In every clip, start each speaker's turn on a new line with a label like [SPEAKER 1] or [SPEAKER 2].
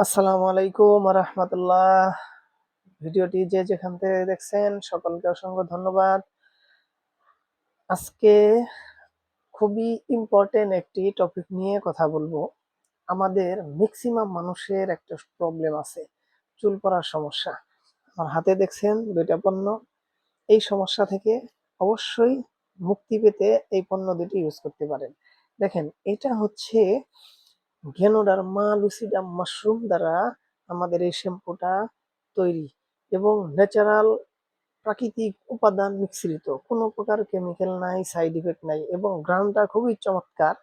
[SPEAKER 1] আসসালামু আলাইকুম রাহমাতুল্লাহ। ভিডিওটি যে যেখান থেকে দেখছেন সকলকে অসংখ্য ধন্যবাদ। আজকে খুবই ইম্পর্টেন্ট একটি টপিক নিয়ে কথা বলবো। আমাদের ম্যাক্সিমাম মানুষের একটা প্রবলেম আছে, চুল পড়ার সমস্যা। আমার হাতে দেখছেন দুইটা পণ্য। এই সমস্যা থেকে অবশ্যই মুক্তি পেতে এই পণ্য দুটি ইউজ করতে পারেন। দেখেন, এটা হচ্ছে ঘেনোডার্মা লুসিডাম মাশরুম দ্বারা আমাদের এই শ্যাম্পুটা তৈরি এবং ন্যাচারাল প্রাকৃতিক উপাদান মিশ্রিত, কোনো প্রকার কেমিক্যাল নাই, সাইড ইফেক্ট নাই এবং গ্রামটা খুবই চমৎকার।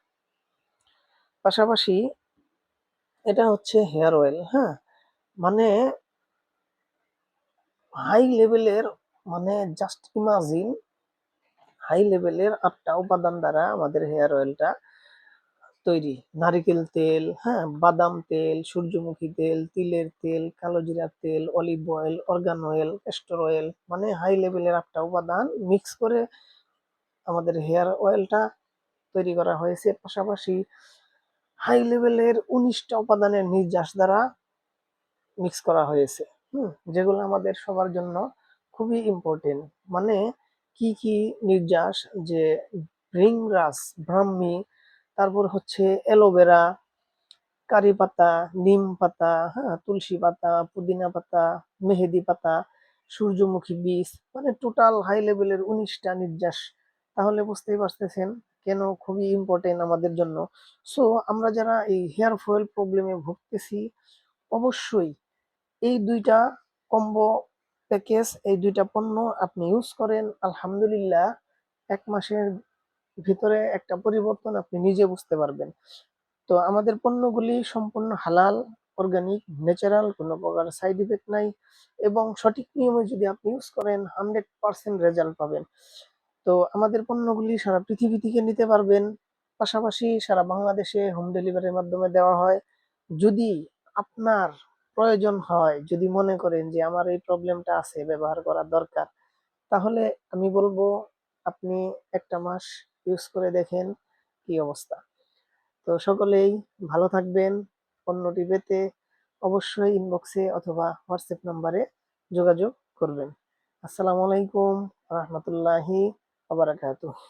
[SPEAKER 1] পাশাপাশি এটা হচ্ছে হেয়ার অয়েল, হ্যাঁ, মানে হাই লেভেলের, মানে জাস্ট ইমাজিন, হাই লেভেলের 8টা উপাদান দ্বারা আমাদের হেয়ার অয়েলটা তৈরি। নারিকেল তেল, হ্যাঁ, বাদাম তেল, সূর্যমুখী তেল, তিলের তেল, কালো জিরার তেল, olive oil, organ oil, castor oil, মানে হাই লেভেলের 8টা উপাদান মিক্স করে আমাদের হেয়ার অয়েলটা তৈরি করা হয়েছে। পাশাপাশি হাই লেভেলের 19টা উপাদানের নির্যাস দ্বারা মিক্স করা হয়েছে, যেগুলো আমাদের সবার জন্য খুবই ইম্পর্টেন্ট। মানে কি কি নির্যাস, যে ভৃংরাজ, ব্রাহ্মী, তারপর হচ্ছে অ্যালোভেরা, কারি পাতা, নিম পাতা, হ্যাঁ, তুলসী পাতা, পুদিনা পাতা, মেহেদি পাতা, সূর্যমুখী বীজ, মানে টোটাল হাই লেভেলের 19টা নির্যাস। তাহলে বুঝতেই পারতেছেন কেন খুবই ইম্পর্টেন্ট আমাদের জন্য। সো আমরা যারা এই হেয়ার ফল প্রবলেমে ভুগতেছি, অবশ্যই এই দুইটা কম্বো প্যাকেজ, এই দুইটা পণ্য আপনি ইউজ করেন, আলহামদুলিল্লাহ 1 মাসের ভিতরে একটা পরিবর্তন আপনি নিজে বুঝতে পারবেন। তো আমাদের পণ্যগুলি সম্পূর্ণ হালাল, অর্গানিক, ন্যাচারাল, কোনো প্রকার সাইড ইফেক্ট নাই এবং সঠিক নিয়মে যদি আপনি ইউজ করেন 100% রেজাল্ট পাবেন। তো আমাদের পণ্যগুলি সারা পৃথিবী থেকে নিতে পারবেন। পাশাপাশি সারা বাংলাদেশে হোম ডেলিভারির মাধ্যমে দেওয়া হয়। যদি আপনার প্রয়োজন হয়, যদি মনে করেন যে আমার এই প্রবলেমটা আছে, ব্যবহার করা দরকার, তাহলে আমি বলবো আপনি 1টা মাস ইউজ করে দেখেন কি অবস্থা। তো সকলেই ভালো থাকবেন। পণ্যটি পেতে অবশ্যই ইনবক্সে অথবা হোয়াটসঅ্যাপ নাম্বারে যোগাযোগ করবেন। আসসালামু আলাইকুম রহমতুল্লাহি ওয়া বারাকাতুহু।